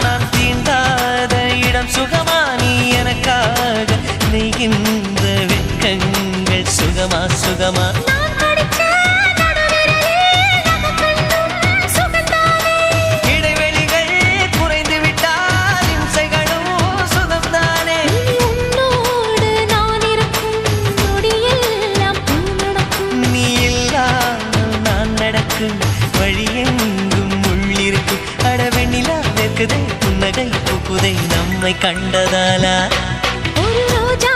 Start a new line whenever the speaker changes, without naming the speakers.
நான் தீண்டாத இடம் சுகமா நீ எனக்காக நெய்கின்ற வெட்கங்கள் சுகமா சுகமா இடைவெளிகள் குறைந்து விட்டால் இம்சைகளும் சுகம்தானே நீ இல்லாமல் நான் நடக்கும் வழியெங்கும் உள்ளிருக்கும் அடவெண்ணிலா வெக்குதை புன்னகை புகுதை நம்மை கண்டதாலா
ஒரு ரோஜா